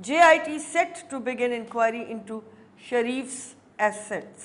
JIT set to begin inquiry into Sharif's assets.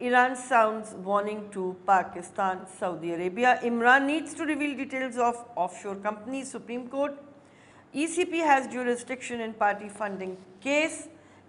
Iran sounds warning to Pakistan, Saudi Arabia. Imran needs to reveal details of offshore companies. Supreme Court, ECP has jurisdiction in party funding case.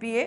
PA।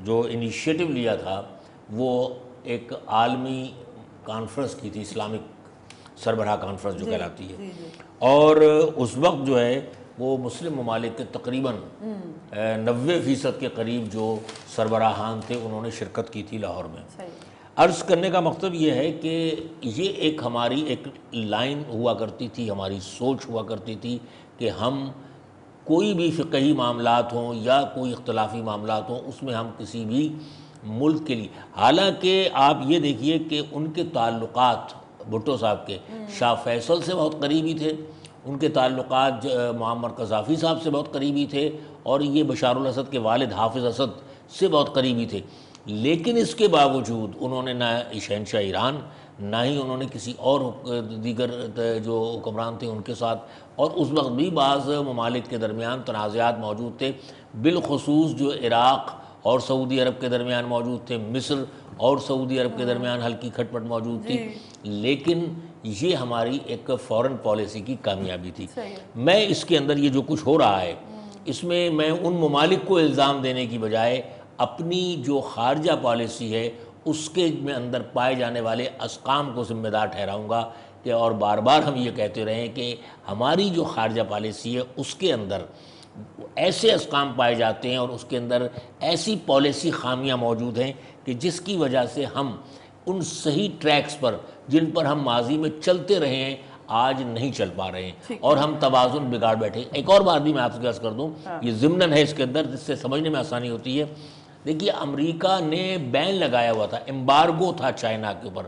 جو initiative لیا تھا وہ ایک عالمی conference کی تھی، Islamic سربراہ conference جو کہلاتی ہے، اور اس وقت جو ہے وہ مسلم ممالک کے تقریباً 90% کے قریب جو سربراہان تھے انہوں نے شرکت کی تھی لاہور میں۔ عرض کرنے کا مقصد یہ ہے کہ یہ ایک ہماری ایک لائن ہوا کرتی تھی، ہماری سوچ ہوا کرتی تھی کہ ہم کوئی بھی فقہی معاملات ہوں یا کوئی اختلافی معاملات ہوں اس میں ہم کسی بھی ملک کے لیے، حالانکہ آپ یہ دیکھیے کہ ان کے تعلقات بھٹو صاحب کے شاہ فیصل سے بہت قریبی تھے، ان کے تعلقات معمر قذافی صاحب سے بہت قریبی تھے، اور یہ بشار الاسد کے والد حافظ اسد سے بہت قریبی تھے، لیکن اس کے باوجود انہوں نے نہ شہنشاہ ایران نہ ہی انہوں نے کسی اور دیگر جو حکمران تھے ان کے ساتھ، اور اس وقت بھی بعض ممالک کے درمیان تنازعات موجود تھے، بالخصوص جو عراق اور سعودی عرب کے درمیان موجود تھے، مصر اور سعودی عرب کے درمیان ہلکی کھٹ پٹ موجود تھی، لیکن یہ ہماری ایک فورن پالیسی کی کامیابی تھی۔ میں اس کے اندر یہ جو کچھ ہو رہا ہے اس میں میں ان ممالک کو الزام دینے کی بجائے اپنی جو خارجہ پالیسی ہے اس کے میں اندر پائے جانے والے اسقام کو ذمہ دار ٹھہراؤں گا، کہ اور بار بار ہم یہ کہتے رہیں کہ ہماری جو خارجہ پالیسی ہے اس کے اندر ایسے اسقام پائے جاتے ہیں اور اس کے اندر ایسی پالیسی خامیاں موجود ہیں کہ جس کی وجہ سے ہم ان صحیح ٹریکس پر جن پر ہم ماضی میں چلتے رہے ہیں آج نہیں چل پا رہے ہیں، اور ہم توازن بگاڑ بیٹھے۔ ایک اور بات بھی میں آپ سے عرض کر دوں، یہ ضمناً ہے اس کے اندر جس سے سمجھنے میں آسانی ہوتی ہے۔ دیکھیے امریکہ نے بین لگایا ہوا تھا، ایمبارگو تھا چائنا کے اوپر۔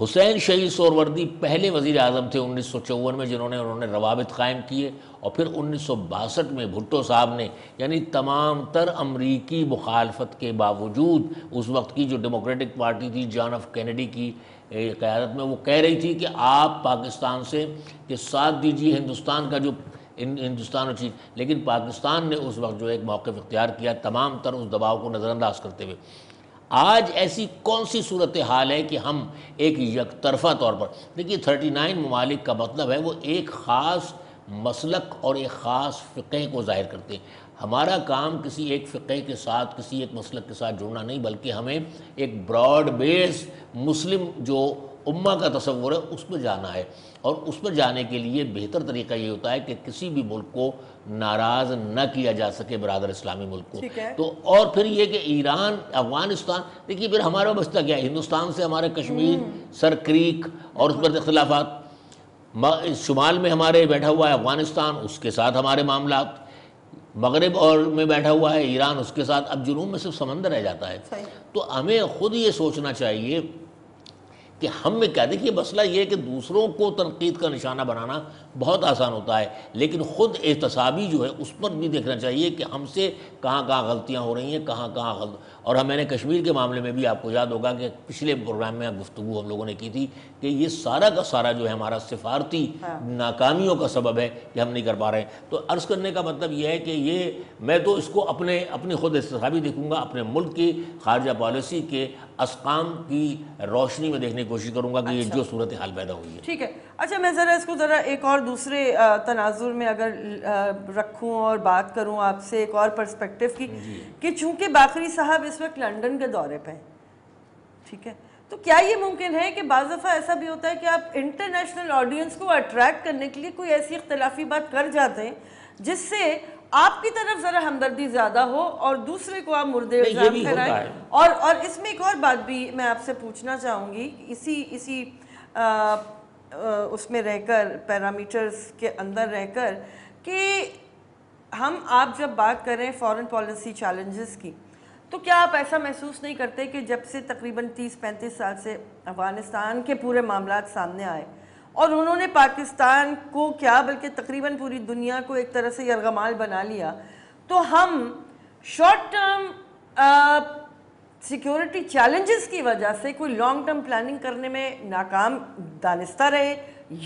حسین شہید سہروردی پہلے وزیر اعظم تھے 1954 میں جنہوں نے روابط قائم کیے، اور پھر 1962 میں بھٹو صاحب نے، یعنی تمام تر امریکی مخالفت کے باوجود اس وقت کی جو ڈیموکریٹک پارٹی تھی جان ایف کینیڈی کی قیادت میں، وہ کہہ رہی تھی کہ آپ پاکستان سے کہ ساتھ دیجیے ہندوستان کا جو ہندوستان اور چین، لیکن پاکستان نے اس وقت جو ایک موقف اختیار کیا تمام تر اس دباؤ کو نظر انداز کرتے ہوئے۔ آج ایسی کون سی صورتحال ہے کہ ہم ایک یک طرفہ طور پر، دیکھیے 39 ممالک کا مطلب ہے وہ ایک خاص مسلک اور ایک خاص فقہ کو ظاہر کرتے ہیں۔ ہمارا کام کسی ایک فقہ کے ساتھ کسی ایک مسلک کے ساتھ جڑنا نہیں، بلکہ ہمیں ایک براڈ بیس مسلم جو امہ کا تصور ہے اس پہ جانا ہے، اور اس پر جانے کے لیے بہتر طریقہ یہ ہوتا ہے کہ کسی بھی ملک کو ناراض نہ کیا جا سکے، برادر اسلامی ملک کو۔ تو اور پھر یہ کہ ایران افغانستان، دیکھیے پھر ہمارا بچتا کیا ہے، ہندوستان سے ہمارے کشمیر سر کریک اور اس پر اختلافات، شمال میں ہمارے بیٹھا ہوا ہے افغانستان، اس کے ساتھ ہمارے معاملات، مغرب اور میں بیٹھا ہوا ہے ایران، اس کے ساتھ، اب جنوب میں صرف سمندر رہ جاتا ہے۔ تو ہمیں خود یہ سوچنا چاہیے کہ ہم میں کیا، دیکھیے مسئلہ یہ ہے کہ دوسروں کو تنقید کا نشانہ بنانا بہت آسان ہوتا ہے، لیکن خود احتسابی جو ہے اس پر بھی دیکھنا چاہیے کہ ہم سے کہاں کہاں غلطیاں ہو رہی ہیں، کہاں کہاں اور میں نے کشمیر کے معاملے میں بھی آپ کو یاد ہوگا کہ پچھلے پروگرام میں گفتگو ہم لوگوں نے کی تھی کہ یہ سارا کا سارا جو ہے ہمارا سفارتی ناکامیوں کا سبب ہے کہ ہم نہیں کر پا رہے ہیں۔ تو عرض کرنے کا مطلب یہ ہے کہ یہ میں تو اس کو اپنی خود احتسابی دیکھوں گا، اپنے ملک کی خارجہ پالیسی کے اسقام کی روشنی میں دیکھنے کی کوشش کروں گا کہ یہ جو صورتحال پیدا ہوئی ہے۔ ٹھیک ہے، اچھا میں ذرا اس کو ایک اور دوسرے تناظر میں اگر رکھوں اور بات کروں آپ سے ایک اور پرسپیکٹو کی، کہ چونکہ باقری صاحب اس وقت لنڈن کے دورے پہ ہیں، ٹھیک ہے، تو کیا یہ ممکن ہے کہ بعض دفعہ ایسا بھی ہوتا ہے کہ آپ انٹرنیشنل آڈینس کو اٹریکٹ کرنے کے لیے کوئی ایسی اختلافی بات کر جاتے ہیں جس سے آپ کی طرف ذرا ہمدردی زیادہ ہو اور دوسرے کو آپ مرد الزام ٹھہرائیں؟ اور اس میں ایک اور بات بھی میں آپ سے پوچھنا چاہوں گی، اسی اس میں رہ کر، پیرامیٹرز کے اندر رہ کر، کہ آپ جب بات کریں فورن پالیسی چیلنجز کی، تو کیا آپ ایسا محسوس نہیں کرتے کہ جب سے تقریباً 30-35 سال سے افغانستان کے پورے معاملات سامنے آئے اور انہوں نے پاکستان کو کیا بلکہ تقریباً پوری دنیا کو ایک طرح سے یرغمال بنا لیا، تو ہم شارٹ ٹرم سیکیورٹی چیلنجز کی وجہ سے کوئی لانگ ٹرم پلاننگ کرنے میں ناکام دانستہ رہے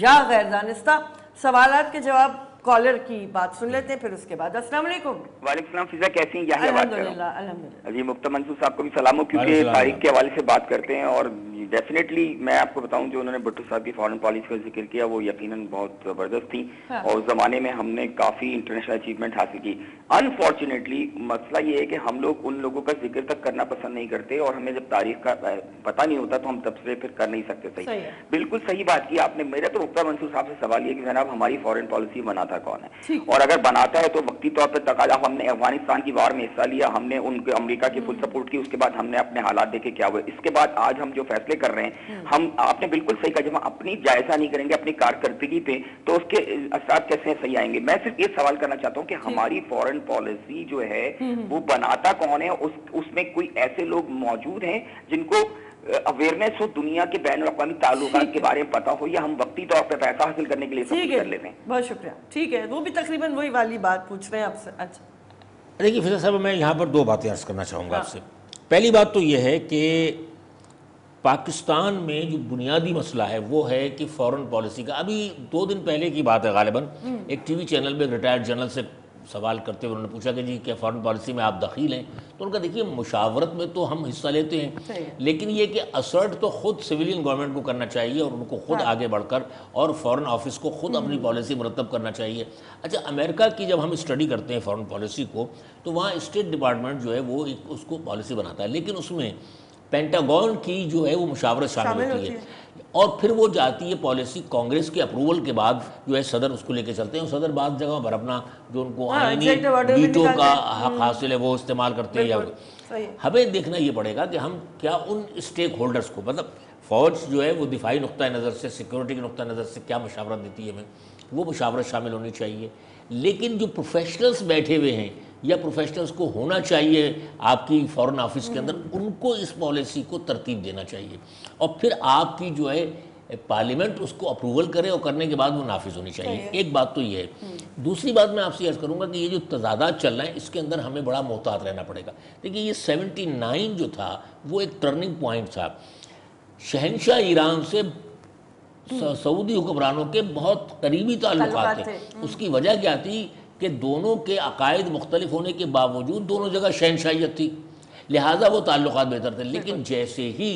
یا غیر دانستہ؟ سوالات کے جواب کالر کی بات سن لیتے ہیں، پھر اس کے بعد۔ السلام علیکم۔ وعلیکم السلام، فضا کیسی ہیں؟ یحییٰ بات کر رہا ہوں۔ الحمدللہ۔ جی مکتا منصور صاحب کو بھی سلام ہو، کیونکہ تاریخ کے حوالے سے بات کرتے ہیں اور جی ڈیفینیٹلی میں آپ کو بتاؤں جو انہوں نے بھٹو صاحب کی فارن پالیسی کا ذکر کیا وہ یقیناً بہت زبردست تھی اور اس زمانے میں ہم نے کافی انٹرنیشنل اچیومنٹ حاصل کی. انفارچونیٹلی مسئلہ یہ ہے کہ ہم لوگ ان لوگوں کا ذکر تک کرنا پسند نہیں کرتے اور ہمیں جب تاریخ کا پتہ نہیں ہوتا تو ہم تبصرے پھر کر نہیں سکتے. صحیح بالکل صحیح بات کی آپ نے. میرا تو رکتا منصور صاحب سے سوال یہ کہ جناب ہماری فارن پالیسی بناتا کون ہے اور اگر بناتا ہے تو وقتی طور پہ تقاضا. ہم نے افغانستان کی وار میں حصہ لیا, ہم نے ان کے امریکہ کی فل سپورٹ کی, اس کے بعد ہم نے اپنے حالات دیکھے کیا ہوئے. اس کے بعد آج ہم جو فیصلے کر رہے ہیں ہم آپ نے بالکل صحیح کہا, جب ہم اپنی جائزہ نہیں کریں گے اپنی کارکردگی پہ تو اس کے اثرات کیسے صحیح آئیں گے. میں صرف یہ سوال کرنا چاہتا ہوں کہ ہماری فارن پالیسی جو ہے وہ بناتا کون ہے, اس میں کوئی ایسے لوگ موجود ہیں جن کو اویئرنیس ہو دنیا کے بین الاقوامی تعلقات کے بارے میں پتا ہو, یا ہم وقتی طور پہ پیسہ حاصل کرنے کے لیے سب کچھ کر لیتے ہیں. بہت شکریہ. ٹھیک ہے, وہ بھی تقریباً وہی والی بات پوچھ رہے ہیں آپ سے. اچھا دیکھیے فضل صاحب, میں یہاں پر دو باتیں عرض کرنا چاہوں گا آپ سے. پہلی بات تو یہ ہے کہ پاکستان میں جو بنیادی مسئلہ ہے وہ ہے کہ فارن پالیسی کا. ابھی 2 دن پہلے کی بات ہے غالباً, ایک ٹی وی چینل میں ریٹائرڈ جنرل سے سوال کرتے ہوئے انہوں نے پوچھا کہ جی کیا فارن پالیسی میں آپ دخیل ہیں, تو ان کا دیکھیے مشاورت میں تو ہم حصہ لیتے ہیں لیکن یہ کہ اسرٹ تو خود سویلین گورنمنٹ کو کرنا چاہیے اور ان کو خود آگے بڑھ کر اور فارن آفس کو خود اپنی پالیسی مرتب کرنا چاہیے. اچھا امریکہ کی جب ہم اسٹڈی کرتے ہیں فارن پالیسی کو تو وہاں اسٹیٹ ڈپارٹمنٹ جو ہے وہ اس کو پالیسی بناتا ہے, لیکن اس میں پینٹاگون کی جو ہے وہ مشاورت شامل ہوتی ہے اور پھر وہ جاتی ہے پالیسی کانگریس کے اپروول کے بعد جو ہے صدر اس کو لے کے چلتے ہیں. صدر بعض جگہوں پر اپنا جو ان کو آئینی ویٹو کا حق حاصل ہے وہ استعمال کرتے ہیں. ہمیں دیکھنا یہ پڑے گا کہ ہم کیا ان اسٹیک ہولڈرز کو, مطلب فوج جو ہے وہ دفاعی نقطہ نظر سے سیکورٹی کے نقطہ نظر سے کیا مشاورت دیتی ہے ہمیں, وہ مشاورت شامل ہونی چاہیے. لیکن جو پروفیشنلز بیٹھے ہوئے ہیں یا پروفیشنلز کو ہونا چاہیے آپ کی فارن آفس کے اندر, ان کو اس پالیسی کو ترتیب دینا چاہیے اور پھر آپ کی جو ہے پارلیمنٹ اس کو اپروول کرے اور کرنے کے بعد وہ نافذ ہونی چاہیے. ایک بات تو یہ ہے. دوسری بات میں آپ سے عرض کروں گا کہ یہ جو تضادات چل رہے ہیں اس کے اندر ہمیں بڑا محتاط رہنا پڑے گا. دیکھیے یہ 79 جو تھا وہ ایک ٹرننگ پوائنٹ تھا. شہنشاہ ایران سے سعودی حکمرانوں کے بہت قریبی تعلقات تھے. اس کی وجہ کیا تھی کہ دونوں کے عقائد مختلف ہونے کے باوجود دونوں جگہ شہنشاہیت تھی, لہٰذا وہ تعلقات بہتر تھے. لیکن جیسے ہی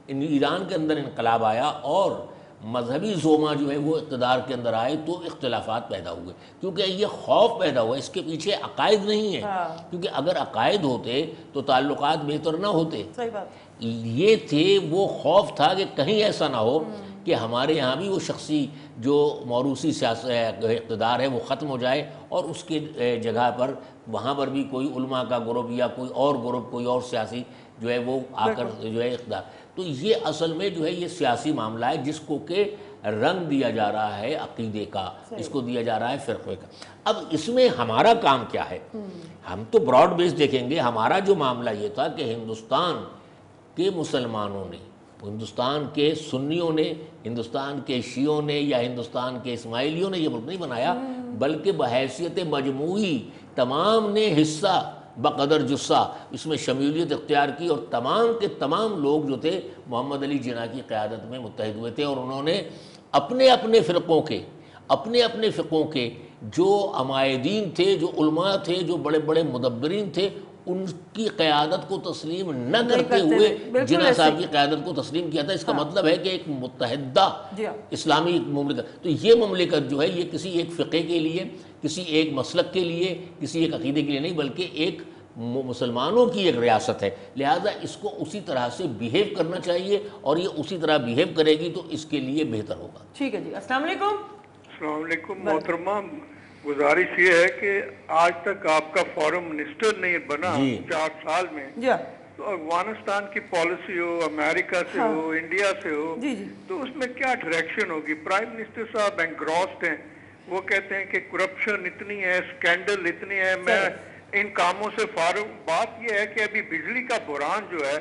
ایران کے اندر انقلاب آیا اور مذہبی زوما جو ہے وہ اقتدار کے اندر آئے تو اختلافات پیدا ہوئے, کیونکہ یہ خوف پیدا ہوا. اس کے پیچھے عقائد نہیں ہے, کیونکہ اگر عقائد ہوتے تو تعلقات بہتر نہ ہوتے. یہ تھے وہ خوف تھا کہ کہیں ایسا نہ ہو کہ ہمارے یہاں بھی وہ شخصی جو موروثی سیاست اقتدار ہے وہ ختم ہو جائے اور اس کے جگہ پر وہاں پر بھی کوئی علماء کا گروپ یا کوئی اور گروپ کوئی اور سیاسی جو ہے وہ آ کر جو ہے اقتدار. تو یہ اصل میں جو ہے یہ سیاسی معاملہ ہے جس کو کہ رنگ دیا جا رہا ہے عقیدے کا, اس کو دیا جا رہا ہے فرقے کا. اب اس میں ہمارا کام کیا ہے؟ ہم تو براڈ بیس دیکھیں گے. ہمارا جو معاملہ یہ تھا کہ ہندوستان کے مسلمانوں نے, ہندوستان کے سنیوں نے, ہندوستان کے شیعوں نے یا ہندوستان کے اسماعیلیوں نے یہ ملک نہیں بنایا, بلکہ بحیثیت مجموعی تمام نے حصہ بقدر جثہ اس میں شمولیت اختیار کی اور تمام کے تمام لوگ جو تھے محمد علی جناح کی قیادت میں متحد ہوئے تھے اور انہوں نے اپنے اپنے فرقوں کے جو عمائدین تھے, جو علماء تھے, جو بڑے بڑے مدبرین تھے, ان کی قیادت کو تسلیم نہ کرتے ہوئے جناح صاحب کی قیادت کو تسلیم کیا تھا. اس کا مطلب ہے کہ ایک متحدہ اسلامی مملکت. تو یہ مملکت جو ہے یہ کسی ایک فقہ کے لیے, کسی ایک مسلک کے لیے, کسی ایک عقیدے کے لیے نہیں, بلکہ ایک مسلمانوں کی ایک ریاست ہے. لہٰذا اس کو اسی طرح سے بیہیو کرنا چاہیے اور یہ اسی طرح بیہیو کرے گی تو اس کے لیے بہتر ہوگا. ٹھیک ہے جی. السلام علیکم. السلام علیکم محترمہ. گزارش یہ ہے کہ آج تک آپ کا فورم منسٹر نہیں بنا 4 سال میں, تو افغانستان کی پالیسی ہو, امریکہ سے ہو, انڈیا سے ہو, تو اس میں کیا ڈائریکشن ہوگی؟ پرائم منسٹر صاحب انگراسڈ ہیں, وہ کہتے ہیں کہ کرپشن اتنی ہے, اسکینڈل اتنی ہے, میں ان کاموں سے فارغ. بات یہ ہے کہ ابھی بجلی کا بحران جو ہے,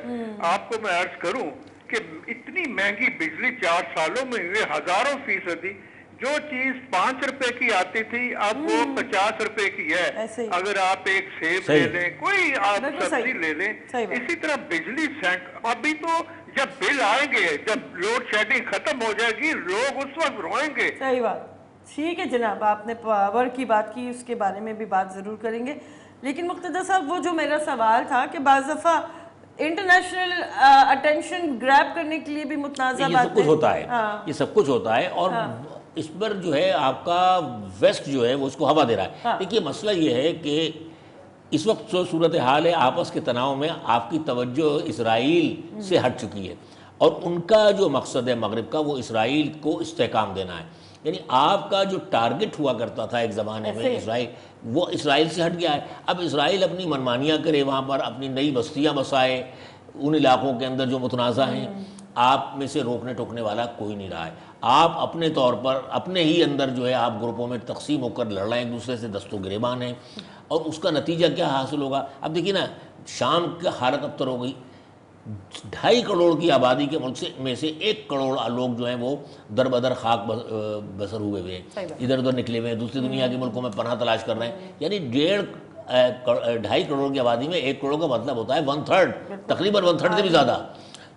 آپ کو میں عرض کروں کہ اتنی مہنگی بجلی 4 سالوں میں ہوئے, 1000%. جو چیز 5 روپے کی آتی تھی اب وہ 50 روپے کی ہے. اگر آپ ایک سیب لے لیں, کوئی آپ سبزی لے لیں, اسی طرح بجلی ابھی تو جب بل آئیں گے, جب لوڈ شیڈنگ ختم ہو جائے گی, لوگ اس وقت روئیں گے. صحیح بات. ٹھیک ہے جناب, آپ نے پاور کی بات کی, اس کے بارے میں بھی بات ضرور کریں گے. لیکن مقتدی صاحب وہ جو میرا سوال تھا کہ بعض دفعہ انٹرنیشنل اٹینشن گریب کرنے کے لیے بھی متنازع یہ سب کچھ ہوتا ہے، یہ سب کچھ ہوتا ہے، اور اس پر جو ہے آپ کا ویسٹ جو ہے وہ اس کو ہوا دے رہا ہے۔ دیکھیے مسئلہ یہ ہے کہ اس وقت جو صورتحال ہے آپس کے تناؤ میں آپ کی توجہ اسرائیل سے ہٹ چکی ہے، اور ان کا جو مقصد ہے مغرب کا وہ اسرائیل کو استحکام دینا ہے۔ یعنی آپ کا جو ٹارگٹ ہوا کرتا تھا ایک زمانے میں اسرائیل، وہ اسرائیل سے ہٹ گیا ہے۔ اب اسرائیل اپنی منمانیاں کرے، وہاں پر اپنی نئی بستیاں بسائے ان علاقوں کے اندر جو متنازع ہیں، آپ میں سے روکنے ٹوکنے والا کوئی نہیں رہا ہے۔ آپ اپنے طور پر اپنے ہی اندر جو ہے آپ گروپوں میں تقسیم ہو کر لڑ رہے ہیں، ایک دوسرے سے دست و گریبان ہیں، اور اس کا نتیجہ کیا حاصل ہوگا؟ اب دیکھیے نا، شام کی حالت ابتر ہو گئی، 2.5 کروڑ کی آبادی کے ملک میں سے 1 کروڑ لوگ جو ہیں وہ در بدر خاک بسر ہوئے ہوئے ہیں، ادھر ادھر نکلے ہوئے ہیں، دوسری دنیا کے ملکوں میں پناہ تلاش کر رہے ہیں۔ یعنی 2.5 کروڑ کی آبادی میں 1 کروڑ کا مطلب ہوتا ہے 1/3، تقریباً 1/3 سے بھی زیادہ۔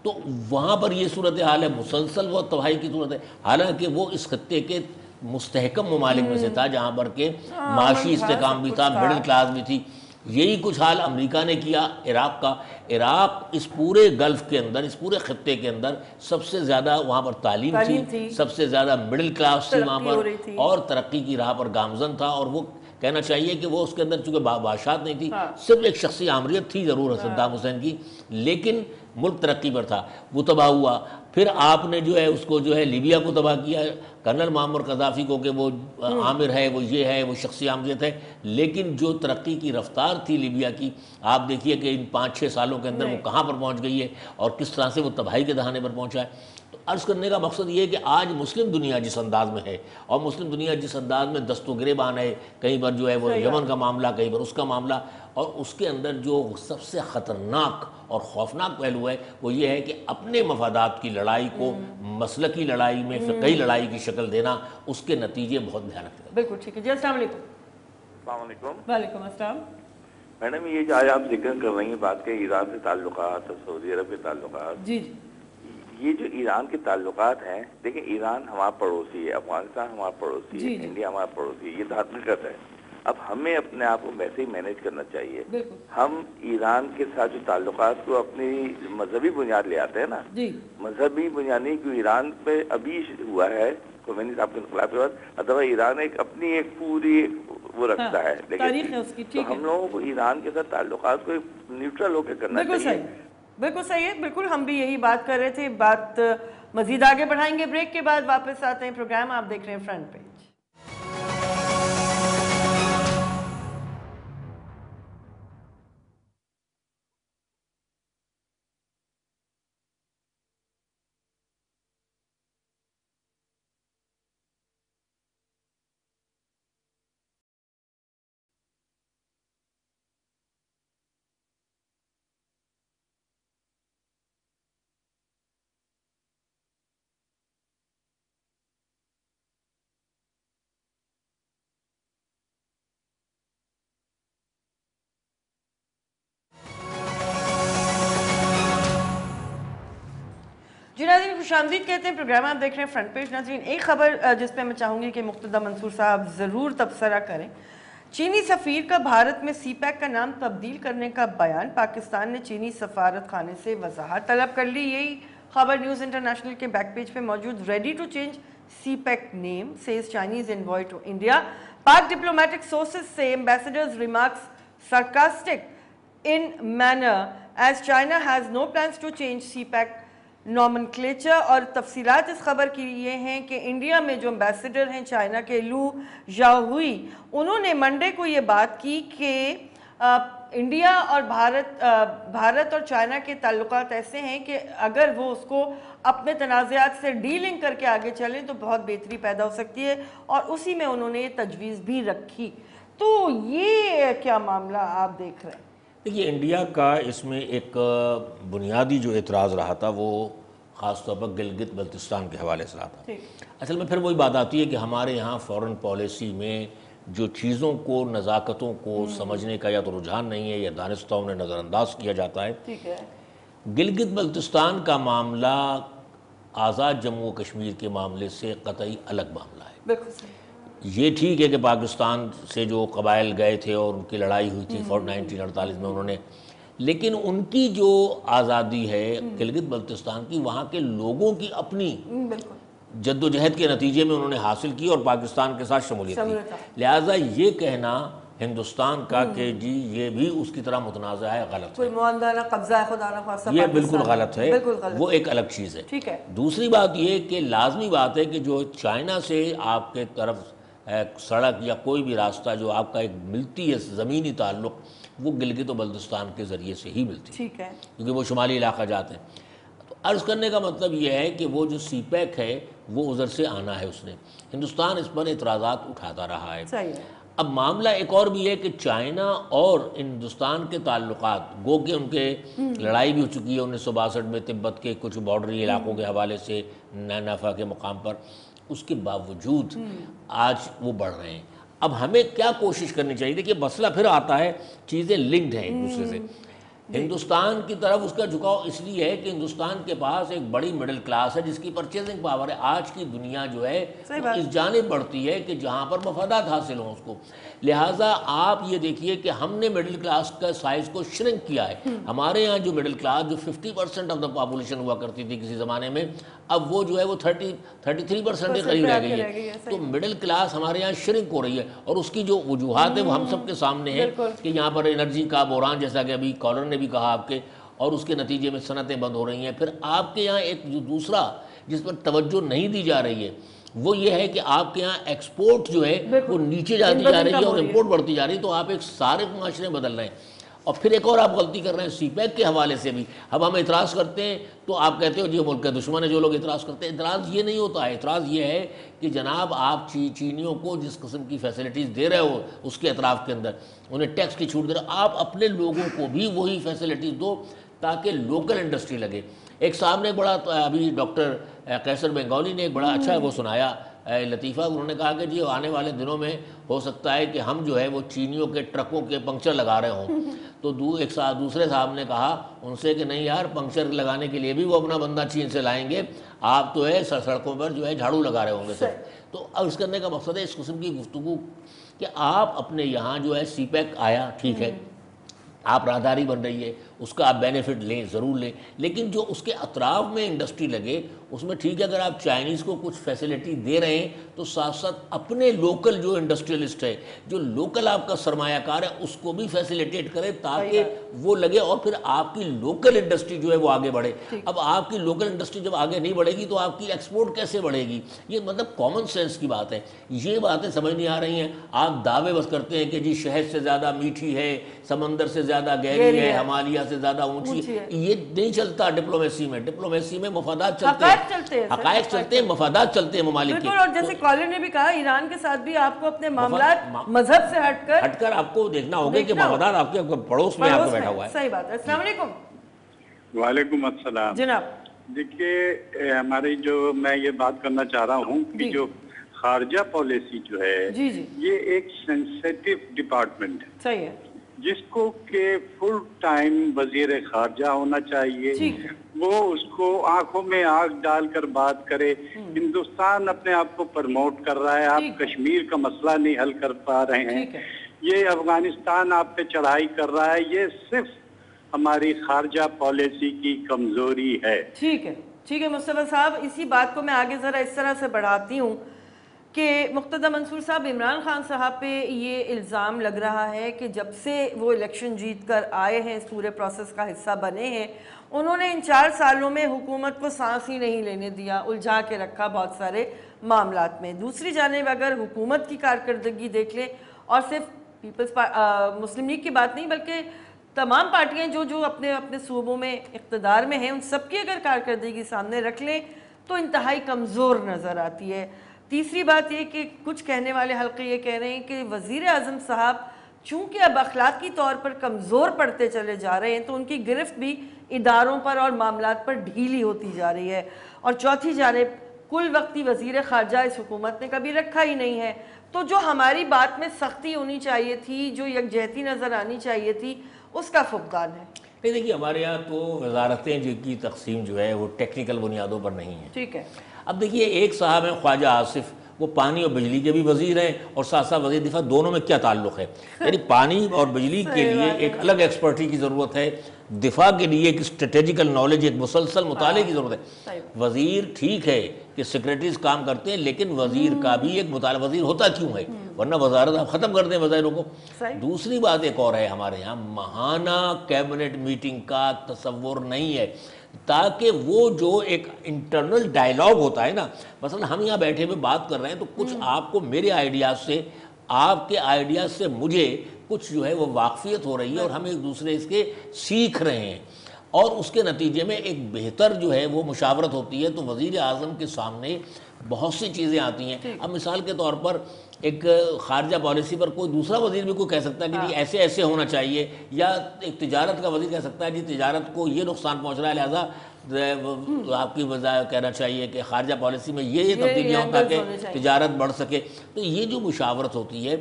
تو وہاں پر یہ صورتحال ہے، مسلسل وہ تباہی کی صورت ہے، حالانکہ وہ اس خطے کے مستحکم ممالک میں سے تھا جہاں پر کہ معاشی استحکام بھی تھا، مڈل کلاس بھی تھی۔ یہی کچھ حال امریکہ نے کیا عراق کا۔ عراق اس پورے گلف کے اندر، اس پورے خطے کے اندر سب سے زیادہ وہاں پر تعلیم تھی، سب سے زیادہ مڈل کلاس تھی وہاں پر، اور ترقی کی راہ پر گامزن تھا، اور وہ کہنا چاہیے کہ وہ اس کے اندر چونکہ بادشاہت نہیں تھی، صرف ایک شخصی آمریت تھی ضرور صدام حسین کی، لیکن ملک ترقی پر تھا، وہ تباہ ہوا۔ پھر آپ نے جو ہے اس کو جو ہے لیبیا کو تباہ کیا، کرنل معمر قذافی کو کہ وہ عامر ہے، وہ یہ ہے، وہ شخصی آمریت ہے، لیکن جو ترقی کی رفتار تھی لیبیا کی، آپ دیکھیے کہ ان 5-6 سالوں کے اندر وہ کہاں پر پہنچ گئی ہے، اور کس طرح سے وہ تباہی کے دہانے پر پہنچا ہے۔ تو عرض کرنے کا مقصد یہ ہے کہ آج مسلم دنیا جس انداز میں ہے، اور مسلم دنیا جس انداز میں دست و گریبان ہے، کہیں پر جو ہے وہ یمن کا معاملہ، کہیں پر اس کا معاملہ، اور اس کے اندر جو سب سے خطرناک اور خوفناک پہلو ہے وہ یہ ہے کہ اپنے مفادات کی لڑائی کو مسلکی لڑائی میں، فقہی لڑائی کی شکل دینا، اس کے نتیجے بہت بھیانک ہیں۔ بالکل ٹھیک ہے جی، السلام علیکم۔ السلام علیکم۔ وعلیکم السلام۔ میڈم یہ جو آج آپ ذکر کر رہی ہیں بات کے ایران سے تعلقات اور سعودی عرب کے تعلقات، جی جی، یہ جو ایران کے تعلقات ہیں، دیکھیں ایران ہمارا پڑوسی ہے، افغانستان ہمارا پڑوسی ہے، انڈیا ہمارا پڑوسی ہے، یہ تو حقیقت ہے۔ اب ہمیں اپنے آپ کو ویسے ہی مینیج کرنا چاہیے۔ ہم ایران کے ساتھ جو تعلقات کو اپنی مذہبی بنیاد لے آتے ہیں نا، مذہبی بنیاد نہیں، کیوں ایران پہ ابھی ہوا ہے خمینی صاحب کے انقلاب کے بعد، ادھر ایران ایک اپنی ایک پوری وہ رکھتا ہے، لیکن تو ہم لوگوں کو ایران کے ساتھ تعلقات کو نیوٹرل ہو کے کرنا چاہیے۔ بالکل صحیح ہے، بالکل ہم بھی یہی بات کر رہے تھے۔ بات مزید آگے بڑھائیں گے، بریک کے بعد واپس آتے ہیں پروگرام، آپ دیکھ رہے ہیں فرنٹ پیج۔ جی ناظرین، خوش آمدید کہتے ہیں، پروگرام آپ دیکھ رہے ہیں فرنٹ پیج۔ ناظرین، ایک خبر جس پہ میں چاہوں گی کہ مقتدی منصور صاحب ضرور تبصرہ کریں، چینی سفیر کا بھارت میں سی پیک کا نام تبدیل کرنے کا بیان، پاکستان نے چینی سفارت خانے سے وضاحت طلب کر لی۔ یہی خبر نیوز انٹرنیشنل کے بیک پیج پہ موجود۔ Ready to change CPEC name says Chinese envoy to India. Pak diplomatic sources سے ambassadors remarks sarcastic in manner as China has no plans to change CPEC nomenclature۔ اور تفصیلات اس خبر کی یہ ہیں کہ انڈیا میں جو امبیسڈر ہیں چائنا کے، لو ژاؤہوئی، انہوں نے منڈے کو یہ بات کی کہ انڈیا اور بھارت اور چائنا کے تعلقات ایسے ہیں کہ اگر وہ اس کو اپنے تنازعات سے ڈیلنگ کر کے آگے چلیں تو بہت بہتری پیدا ہو سکتی ہے، اور اسی میں انہوں نے یہ تجویز بھی رکھی۔ تو یہ کیا معاملہ آپ دیکھ رہے ہیں؟ دیکھیے، انڈیا کا اس میں ایک بنیادی جو اعتراض رہا تھا وہ خاص طور پر گلگت بلتستان کے حوالے سے رہا تھا۔ اصل میں پھر وہی بات آتی ہے کہ ہمارے یہاں فورن پالیسی میں جو چیزوں کو، نزاکتوں کو سمجھنے کا یا تو رجحان نہیں ہے یا دانستہ انہیں نظر انداز کیا جاتا ہے۔ گلگت بلتستان کا معاملہ آزاد جموں و کشمیر کے معاملے سے قطعی الگ معاملہ ہے۔ بالکل صحیح۔ یہ ٹھیک ہے کہ پاکستان سے جو قبائل گئے تھے اور ان کی لڑائی ہوئی تھی 1948 میں انہوں نے، لیکن ان کی جو آزادی ہے گلگت بلتستان کی، وہاں کے لوگوں کی اپنی جد و جہد کے نتیجے میں انہوں نے حاصل کی اور پاکستان کے ساتھ شمولیت کی، لہٰذا یہ کہنا ہندوستان کا کہ جی یہ بھی اس کی طرح متنازع ہے، غلط ہے، معاندانہ قبضہ ہے خدا نہ خواستہ، یہ بالکل غلط ہے، وہ ایک الگ چیز ہے۔ دوسری بات یہ کہ لازمی بات ہے کہ جو چائنا سے آپ کے طرف سڑک یا کوئی بھی راستہ جو آپ کا ایک ملتی ہے زمینی تعلق، وہ گلگت و بلتستان کے ذریعے سے ہی ملتی ہے، کیونکہ وہ شمالی علاقہ جاتے ہیں۔ تو عرض کرنے کا مطلب یہ ہے کہ وہ جو سی پیک ہے وہ ادھر سے آنا ہے، اس نے ہندوستان اس پر اعتراضات اٹھاتا رہا ہے۔ اب معاملہ ایک اور بھی ہے کہ چائنا اور ہندوستان کے تعلقات، گو کہ ان کے لڑائی بھی ہو چکی ہے 1962 میں تبت کے کچھ بارڈری علاقوں کے حوالے سے نانافا کے مقام پر، اس کے باوجود آج وہ بڑھ رہے ہیں۔ اب ہمیں کیا کوشش کرنی چاہیے؟ دیکھیے مسئلہ پھر آتا ہے، چیزیں لنکڈ ہیں ایک دوسرے سے۔ ہندوستان کی طرف اس کا جھکاؤ اس لیے ہے کہ ہندوستان کے پاس ایک بڑی مڈل کلاس ہے جس کی پرچیزنگ پاور ہے۔ آج کی دنیا جو ہے اس جانب بڑھتی ہے کہ جہاں پر مفادات حاصل ہوں اس کو، لہٰذا آپ یہ دیکھیے کہ ہم نے مڈل کلاس کا سائز کو شرنک کیا ہے۔ ہمارے یہاں جو مڈل کلاس جو 50% آف دا پاپولیشن ہوا کرتی تھی کسی زمانے میں، اب وہ جو ہے وہ 33% کے قریب رہ گئی ہے۔ تو مڈل کلاس ہمارے یہاں شرنک ہو رہی ہے، اور اس کی جو وجوہات ہیں وہ ہم سب کے سامنے ہیں کہ یہاں پر انرجی کا بحران، جیسا کہ ابھی کالر نے بھی کہا آپ کے، اور اس کے نتیجے میں صنعتیں بند ہو رہی ہیں۔ پھر آپ کے یہاں ایک جو دوسرا جس پر توجہ نہیں دی جا رہی ہے وہ یہ ہے کہ آپ کے یہاں ایکسپورٹ جو ہے وہ نیچے جاتی جا رہی ہے اور امپورٹ بڑھتی جا رہی ہے، تو آپ ایک سارے معاشرے بدل رہے ہیں۔ اور پھر ایک اور آپ غلطی کر رہے ہیں سی پیک کے حوالے سے بھی۔ اب ہم اعتراض کرتے ہیں تو آپ کہتے ہو جی ملک کا دشمن ہے جو لوگ اعتراض کرتے ہیں۔ اعتراض یہ نہیں ہوتا ہے، اعتراض یہ ہے کہ جناب آپ چینیوں کو جس قسم کی فیسلٹیز دے رہے ہو اس کے اطراف کے اندر، انہیں ٹیکس کی چھوٹ دے رہے ہو، آپ اپنے لوگوں کو بھی وہی فیسلٹیز دو تاکہ لوکل انڈسٹری لگے۔ ایک صاحب نے بڑا، ابھی ڈاکٹر قیصر بنگالی نے ایک بڑا اچھا وہ سنایا لطیفہ، انہوں نے کہا کہ جی آنے والے دنوں میں ہو سکتا ہے کہ ہم جو ہے وہ چینیوں کے ٹرکوں کے پنکچر لگا رہے ہوں۔ تو دوسرے صاحب نے کہا ان سے کہ نہیں یار، پنکچر لگانے کے لیے بھی وہ اپنا بندہ چین سے لائیں گے، آپ تو ہے سڑکوں پر جو ہے جھاڑو لگا رہے ہوں گے صرف۔ تو عرض کرنے کا مقصد ہے اس قسم کی گفتگو کہ آپ اپنے یہاں جو ہے سی پیک آیا، ٹھیک ہے، آپ راہداری بن رہی ہے، اس کا آپ بینیفٹ لیں، ضرور لیں، لیکن جو اس کے اطراف میں انڈسٹری لگے اس میں ٹھیک ہے اگر آپ چائنیز کو کچھ فیسلٹی دے رہے ہیں تو ساتھ ساتھ اپنے لوکل جو انڈسٹریلسٹ ہے، جو لوکل آپ کا سرمایہ کار ہے، اس کو بھی فیسیلیٹیٹ کرے تاکہ وہ لگے، اور پھر آپ کی لوکل انڈسٹری جو ہے وہ آگے بڑھے۔ اب آپ کی لوکل انڈسٹری جب آگے نہیں بڑھے گی تو آپ کی ایکسپورٹ کیسے بڑھے گی؟ یہ مطلب کامن سینس کی بات ہے، یہ باتیں سمجھ نہیں آ رہی ہیں۔ آپ دعوے بس کرتے ہیں کہ جی شہد سے زیادہ میٹھی ہے، سمندر سے زیادہ گہری ہے، ہمالیہ سے زیادہ اونچی ہے، یہ نہیں چلتا ڈپلومیسی میں۔ ڈپلومیسی میں مفادات چلتے ہیں، حقائق چلتے ہیں، مفادات چلتے ہیں ممالک کے۔ اور جیسے کالر نے بھی کہا ایران کے ساتھ بھی آپ کو اپنے معاملات مذہب سے ہٹ کر آپ کو دیکھنا ہوگا کہ مفادات آپ کے پڑوس میں آپ کو بیٹھا ہوا ہے۔ صحیح بات ہے۔ السلام علیکم۔ وعلیکم السلام جناب۔ دیکھیے ہماری جو میں یہ بات کرنا چاہ رہا ہوں کہ جو خارجہ پالیسی جو ہے یہ ایک سینسیٹیو ڈپارٹمنٹ ہے، صحیح ہے، جس کو کہ فل ٹائم وزیر خارجہ ہونا چاہیے، وہ اس کو آنکھوں میں آنکھ ڈال کر بات کرے۔ ہندوستان اپنے آپ کو پرموٹ کر رہا ہے، آپ کشمیر کا مسئلہ نہیں حل کر پا رہے ہیں، یہ افغانستان آپ پہ چڑھائی کر رہا ہے، یہ صرف ہماری خارجہ پالیسی کی کمزوری ہے۔ ٹھیک ہے، ٹھیک ہے مصطفیٰ صاحب، اسی بات کو میں آگے ذرا اس طرح سے بڑھاتی ہوں کہ مقتدی منصور صاحب، عمران خان صاحب پہ یہ الزام لگ رہا ہے کہ جب سے وہ الیکشن جیت کر آئے ہیں، اس پورے پروسیس کا حصہ بنے ہیں، انہوں نے ان 4 سالوں میں حکومت کو سانس ہی نہیں لینے دیا، الجھا کے رکھا بہت سارے معاملات میں۔ دوسری جانب اگر حکومت کی کارکردگی دیکھ لیں، اور صرف مسلم لیگ کی بات نہیں بلکہ تمام پارٹیاں جو اپنے اپنے صوبوں میں اقتدار میں ہیں، ان سب کی اگر کارکردگی سامنے رکھ لیں تو انتہائی کمزور نظر آتی ہے۔ تیسری بات یہ کہ کچھ کہنے والے حلقے یہ کہہ رہے ہیں کہ وزیر اعظم صاحب چونکہ اب اخلاقی طور پر کمزور پڑتے چلے جا رہے ہیں تو ان کی گرفت بھی اداروں پر اور معاملات پر ڈھیلی ہوتی جا رہی ہے۔ اور چوتھی جانب کل وقتی وزیر خارجہ اس حکومت نے کبھی رکھا ہی نہیں ہے، تو جو ہماری بات میں سختی ہونی چاہیے تھی، جو یکجہتی نظر آنی چاہیے تھی، اس کا فقدان ہے۔ دیکھیے ہمارے یہاں تو وزارتیں کی تقسیم جو ہے وہ ٹیکنیکل بنیادوں پر نہیں ہے۔ ٹھیک ہے۔ اب دیکھیے ایک صاحب ہیں خواجہ آصف، وہ پانی اور بجلی کے بھی وزیر ہیں اور ساتھ ساتھ وزیر دفاع، دونوں میں کیا تعلق ہے؟ یعنی پانی اور بجلی کے لیے ایک الگ ایکسپرٹی کی ضرورت ہے، دفاع کے لیے ایک اسٹریٹجیکل نالج، ایک مسلسل مطالعے کی ضرورت ہے۔ وزیر ٹھیک ہے کہ سیکریٹریز کام کرتے ہیں، لیکن وزیر کا بھی ایک مطالعہ، وزیر ہوتا کیوں ہے؟ ورنہ وزارت آپ ختم کر دیں وزیروں کو۔ دوسری بات ایک اور ہے، ہمارے یہاں ماہانہ کیبنٹ میٹنگ کا تصور نہیں ہے، تاکہ وہ جو ایک انٹرنل ڈائیلاگ ہوتا ہے نا، مثلا ہم یہاں بیٹھے ہوئے بات کر رہے ہیں تو کچھ آپ کو میرے آئیڈیاز سے، آپ کے آئیڈیاز سے مجھے کچھ جو ہے وہ واقفیت ہو رہی ہے اور ہم ایک دوسرے اس کے سیکھ رہے ہیں، اور اس کے نتیجے میں ایک بہتر جو ہے وہ مشاورت ہوتی ہے۔ تو وزیر اعظم کے سامنے بہت سی چیزیں آتی ہیں۔ اب مثال کے طور پر ایک خارجہ پالیسی پر کوئی دوسرا وزیر بھی کوئی کہہ سکتا ہے کہ جی ایسے ایسے ہونا چاہیے، یا ایک تجارت کا وزیر کہہ سکتا ہے جی تجارت کو یہ نقصان پہنچ رہا ہے، لہٰذا آپ کی وجہ کہنا چاہیے کہ خارجہ پالیسی میں یہ تبدیلیاں ہوں تاکہ تجارت بڑھ سکے۔ تو یہ جو مشاورت ہوتی ہے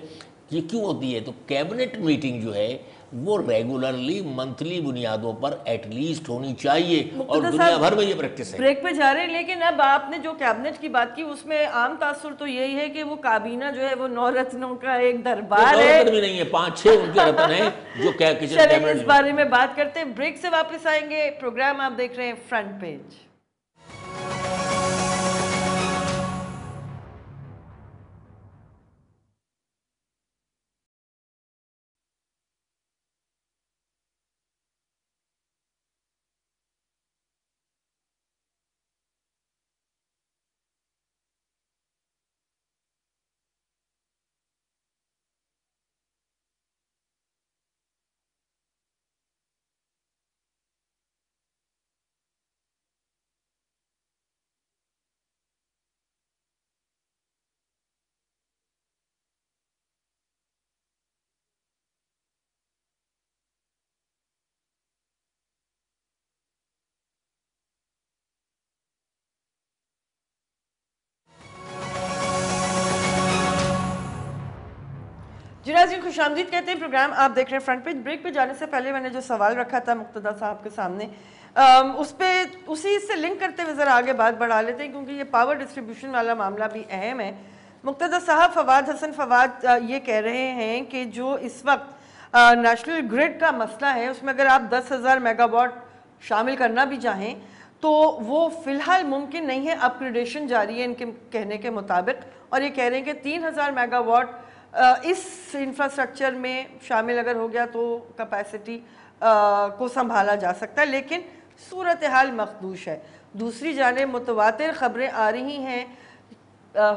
یہ کیوں ہوتی ہے؟ تو کیبنٹ میٹنگ جو ہے وہ ریگولرلی منتھلی بنیادوں پر ایٹ لیسٹ ہونی چاہیے، اور دنیا بھر میں یہ پریکٹس ہے۔ بریک پہ جا رہے ہیں، لیکن اب آپ نے جو کیبنٹ کی بات کی اس میں عام تاثر تو یہی ہے کہ وہ کابینہ جو ہے وہ 9 رتنوں کا ایک دربار ہے۔ 9 رتن بھی نہیں ہے، 5-6 ان کے رتن ہیں جو چلیں اس بارے میں بات کرتے ہیں، بریک سے واپس آئیں گے۔ پروگرام آپ دیکھ رہے ہیں فرنٹ پیج۔ جی ناظرین خوش آمدید کہتے ہیں، پروگرام آپ دیکھ رہے ہیں فرنٹ پیج۔ بریک پہ جانے سے پہلے میں نے جو سوال رکھا تھا مقتدیٰ صاحب کے سامنے، اس پہ اسی سے لنک کرتے ہوئے ذرا آگے بات بڑھا لیتے ہیں، کیونکہ یہ پاور ڈسٹریبیوشن والا معاملہ بھی اہم ہے۔ مقتدیٰ صاحب، فواد حسن فواد یہ کہہ رہے ہیں کہ جو اس وقت نیشنل گریڈ کا مسئلہ ہے اس میں اگر آپ 10,000 میگا واٹ شامل کرنا بھی چاہیں تو وہ فی الحال ممکن نہیں ہے، اپ گریڈیشن جاری ہے ان کے کہنے کے مطابق، اور یہ کہہ رہے ہیں کہ 3,000 میگا واٹ اس انفراسٹرکچر میں شامل اگر ہو گیا تو کیپیسٹی کو سنبھالا جا سکتا ہے، لیکن صورتحال مخدوش ہے۔ دوسری جانب متواتر خبریں آ رہی ہیں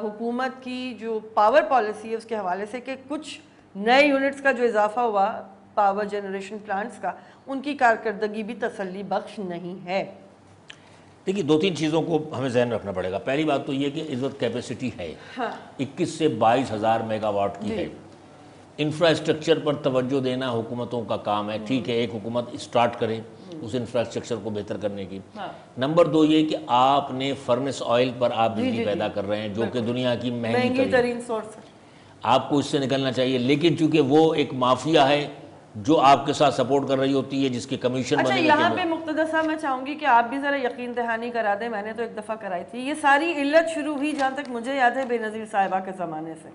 حکومت کی جو پاور پالیسی ہے اس کے حوالے سے کہ کچھ نئے یونٹس کا جو اضافہ ہوا پاور جنریشن پلانٹس کا، ان کی کارکردگی بھی تسلی بخش نہیں ہے۔ دیکھیے 2-3 چیزوں کو ہمیں ذہن رکھنا پڑے گا۔ پہلی بات تو یہ کہ اس وقت کیپیسٹی ہے 21 سے 22,000 میگا واٹ کی ہے۔ انفراسٹرکچر پر توجہ دینا حکومتوں کا کام ہے، ٹھیک ہے، ایک حکومت اسٹارٹ کرے اس انفراسٹرکچر کو بہتر کرنے کی۔ نمبر 2 یہ کہ آپ نے فرنس آئل پر آپ بجلی پیدا کر رہے ہیں جو کہ دنیا کی مہنگی ترین سورس ہے، آپ کو اس سے نکلنا چاہیے، لیکن چونکہ وہ ایک مافیا ہے جو آپ کے ساتھ سپورٹ کر رہی ہوتی ہے، جس کی کمیشن اچھا یہاں پہ مقتدیٰ صاحب میں چاہوں گی کہ آپ بھی ذرا یقین دہانی کرا دیں، میں نے تو ایک دفعہ کرائی تھی۔ یہ ساری علت شروع ہوئی جہاں تک مجھے یاد ہے بے نظیر صاحبہ کے زمانے سے،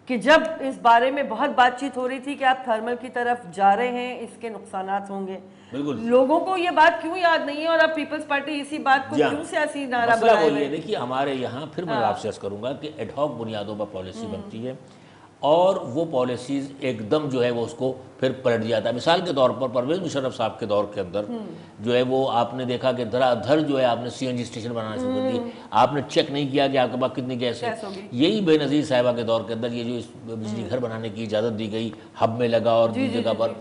کہ جب اس بارے میں بہت بات چیت ہو رہی تھی کہ آپ تھرمل کی طرف جا رہے ہیں، اس کے نقصانات ہوں گے۔ لوگوں کو یہ بات کیوں یاد نہیں ہے اور اب پیپلز پارٹی اسی بات کو کیوں سیاسی نعرہ بنائے ہوئے؟ دیکھیے ہمارے یہاں پھر میں آپ سے عرض کروں گا کہ ایڈ ہاک بنیادوں پر پالیسی بنتی ہے اور وہ پالیسیز ایک دم جو ہے وہ اس کو پھر پلٹ جاتا ہے۔ مثال کے طور پر پرویز مشرف صاحب کے دور کے اندر جو ہے وہ آپ نے دیکھا کہ دھڑا دھڑ جو ہے آپ نے CNG اسٹیشن بنانا شروع کر دی، آپ نے چیک نہیں کیا کہ آپ کے پاس کتنی گیس ہے۔ یہی بے نظیر صاحبہ کے دور کے اندر یہ جو بجلی گھر بنانے کی اجازت دی گئی، ہب میں لگا اور دوسری جگہ پر،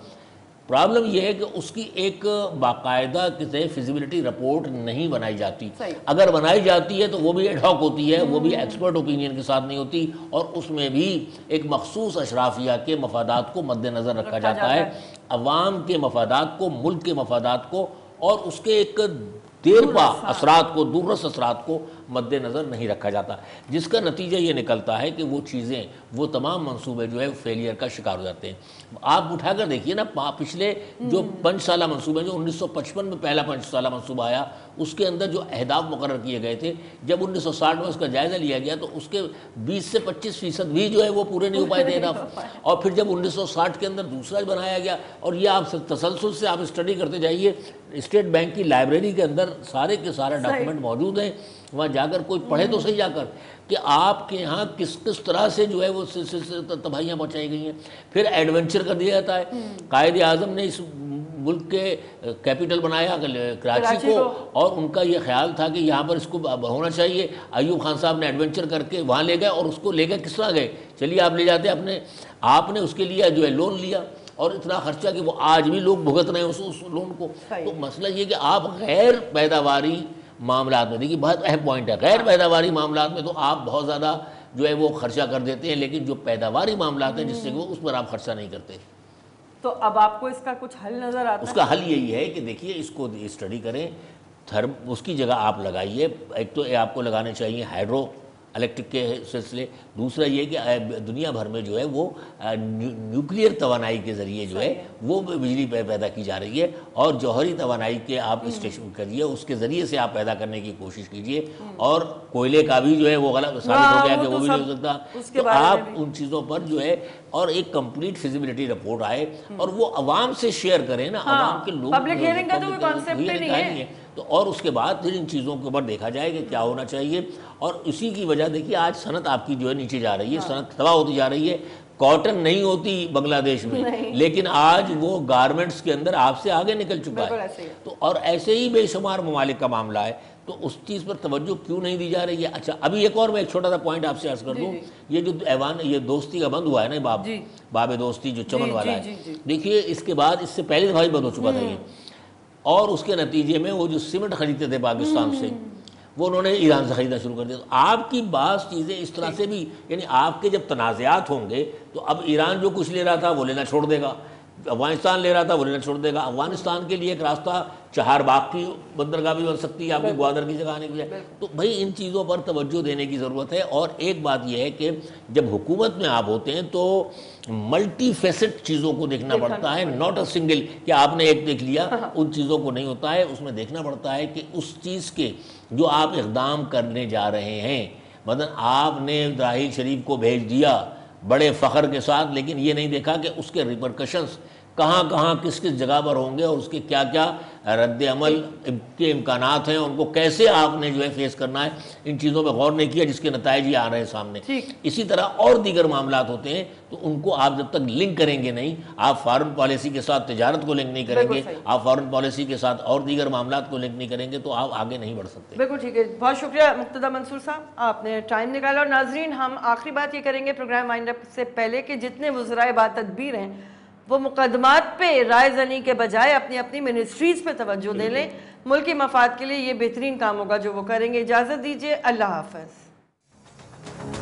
پرابلم یہ ہے کہ اس کی ایک باقاعدہ کسی فیزیبلٹی رپورٹ نہیں بنائی جاتی، اگر بنائی جاتی ہے تو وہ بھی ایڈ ہاک ہوتی ہے، وہ بھی ایکسپرٹ اوپینین کے ساتھ نہیں ہوتی، اور اس میں بھی ایک مخصوص اشرافیہ کے مفادات کو مد نظر رکھا جاتا ہے، عوام کے مفادات کو، ملک کے مفادات کو، اور اس کے ایک دیرپا اثرات کو، دوررس اثرات کو مد نظر نہیں رکھا جاتا، جس کا نتیجہ یہ نکلتا ہے کہ وہ چیزیں، وہ تمام منصوبے جو ہے فیلئر کا شکار ہو جاتے ہیں۔ آپ اٹھا کر دیکھیے نا پچھلے جو 5 سالہ منصوبے، جو 1955 میں پہلا 5 سالہ منصوبہ آیا، اس کے اندر جو اہداف مقرر کیے گئے تھے، جب 1960 میں اس کا جائزہ لیا گیا تو اس کے 20 سے 25% بھی جو ہے وہ پورے نہیں ہو پائے تھے اہداف۔ اور پھر جب 1960 کے اندر دوسرا بنایا گیا، اور یہ آپ تسلسل سے آپ اسٹڈی کرتے جائیے، اسٹیٹ بینک کی لائبریری کے اندر سارے کے سارے ڈاکومنٹ موجود ہیں، وہاں جا کر کوئی پڑھے تو صحیح جا کر کہ آپ کے یہاں کس طرح سے جو ہے وہ تباہیاں پہنچائی گئی ہیں۔ پھر ایڈونچر کر دیا جاتا ہے۔ قائد اعظم نے اس ملک کے کیپٹل بنایا کراچی کو، اور ان کا یہ خیال تھا کہ یہاں پر اس کو ہونا چاہیے۔ ایوب خان صاحب نے ایڈونچر کر کے وہاں لے گئے، اور اس کو لے گئے کس طرح گئے، چلیے آپ لے جاتے آپ نے اس کے لیے جو ہے لون لیا، اور اتنا خرچہ کہ وہ آج بھی لوگ بھگت رہے ہیں اس لون کو۔ تو مسئلہ یہ کہ آپ غیر پیداواری معاملات میں، دیکھیے بہت اہم پوائنٹ ہے، غیر پیداواری معاملات میں تو آپ بہت زیادہ جو ہے وہ خرچہ کر دیتے ہیں، لیکن جو پیداواری معاملات ہیں جس سے وہ اس پر آپ خرچہ نہیں کرتے۔ تو اب آپ کو اس کا کچھ حل نظر آتا ہے؟ اس کا حل یہی ہے کہ دیکھیے اس کو اسٹڈی کریں، اس کی جگہ آپ لگائیے۔ ایک تو آپ کو لگانے چاہیے ہائیڈرو الیکٹرک کے سلسلے، دوسرا یہ کہ دنیا بھر میں جو ہے وہ نیوکلیئر توانائی کے ذریعے جو ہے وہ بجلی پیدا کی جا رہی ہے، اور جوہری توانائی کے آپ اسٹیشن کریے، اس کے ذریعے سے آپ پیدا کرنے کی کوشش کیجیے۔ اور کوئلے کا بھی جو ہے وہ غلط ثابت ہو گیا کہ وہ بھی نہیں ہو سکتا، تو آپ ان چیزوں پر جو ہے اور ایک کمپلیٹ فیزیبلٹی رپورٹ آئے اور وہ عوام سے شیئر کریں نا، عوام کے لوگ پبلک ہیئرنگ کا تو کوئی کانسیپٹ نہیں ہے، تو اور اس کے بعد پھر ان چیزوں کے اوپر دیکھا جائے کہ کیا ہونا چاہیے۔ اور اسی کی وجہ دیکھیے آج صنعت آپ کی جو ہے نیچے جا رہی ہے، صنعت تباہ ہوتی جا رہی ہے۔ کاٹن نہیں ہوتی بنگلہ دیش میں، لیکن آج وہ گارمنٹس کے اندر آپ سے آگے نکل چکا ہے۔ تو اور ایسے ہی بے شمار ممالک کا معاملہ ہے، تو اس چیز پر توجہ کیوں نہیں دی جا رہی ہے؟ اچھا ابھی ایک اور میں ایک چھوٹا سا پوائنٹ آپ سے عرض کر دوں، یہ جو ایوان یہ دوستی کا بند ہوا ہے نا، باب دوستی جو چمن والا ہے، دیکھیے اس کے بعد اس سے پہلے دفعہ بند ہو چکا تھا یہ، اور اس کے نتیجے میں وہ جو سیمنٹ خریدتے تھے پاکستان سے، وہ انہوں نے ایران سے خریدنا شروع کر دیا۔ تو آپ کی بعض چیزیں اس طرح سے بھی، یعنی آپ کے جب تنازعات ہوں گے تو اب ایران جو کچھ لے رہا تھا وہ لینا چھوڑ دے گا، افغانستان لے رہا تھا وہ لینا چھوڑ دے گا۔ افغانستان کے لیے ایک راستہ چہار باغ کی بندرگاہ بھی بن سکتی ہے آپ کی گوادر کی جگہ آنے کے لیے۔ تو بھائی ان چیزوں پر توجہ دینے کی ضرورت ہے۔ اور ایک بات یہ ہے کہ جب حکومت میں آپ ہوتے ہیں تو ملٹی فیسٹ چیزوں کو دیکھنا پڑتا ہے، ناٹ اے سنگل کہ آپ نے ایک دیکھ لیا، ان چیزوں کو نہیں ہوتا ہے۔ اس میں دیکھنا پڑتا ہے کہ اس چیز کے جو آپ اقدام کرنے جا رہے ہیں، مثلا آپ نے راحیل شریف کو بھیج دیا بڑے فخر کے ساتھ، لیکن یہ نہیں دیکھا کہ اس کے ریپرکشنز کہاں کہاں کس کس جگہ پر ہوں گے، اور اس کے کیا کیا رد عمل کے امکانات ہیں، ان کو کیسے آپ نے جو ہے فیس کرنا ہے۔ ان چیزوں پہ غور نہیں کیا جس کے نتائج یہ آ رہے ہیں سامنے۔ اسی طرح اور دیگر معاملات ہوتے ہیں، تو ان کو آپ جب تک لنک کریں گے نہیں، آپ فارن پالیسی کے ساتھ تجارت کو لنک نہیں کریں گے، آپ فارن پالیسی کے ساتھ اور دیگر معاملات کو لنک نہیں کریں گے، تو آپ آگے نہیں بڑھ سکتے۔ بالکل ٹھیک ہے، بہت شکریہ مقتدیٰ منصور صاحب، آپ نے ٹائم نکالا۔ اور ناظرین، ہم آخری بات یہ کریں گے پروگرام وائنڈ اپ سے پہلے کہ جتنے وزرائے با تدبیر ہیں وہ مقدمات پہ رائے زنی کے بجائے اپنی اپنی منسٹریز پہ توجہ دے لیں، ملکی مفاد کے لیے یہ بہترین کام ہوگا جو وہ کریں گے۔ اجازت دیجیے، اللہ حافظ۔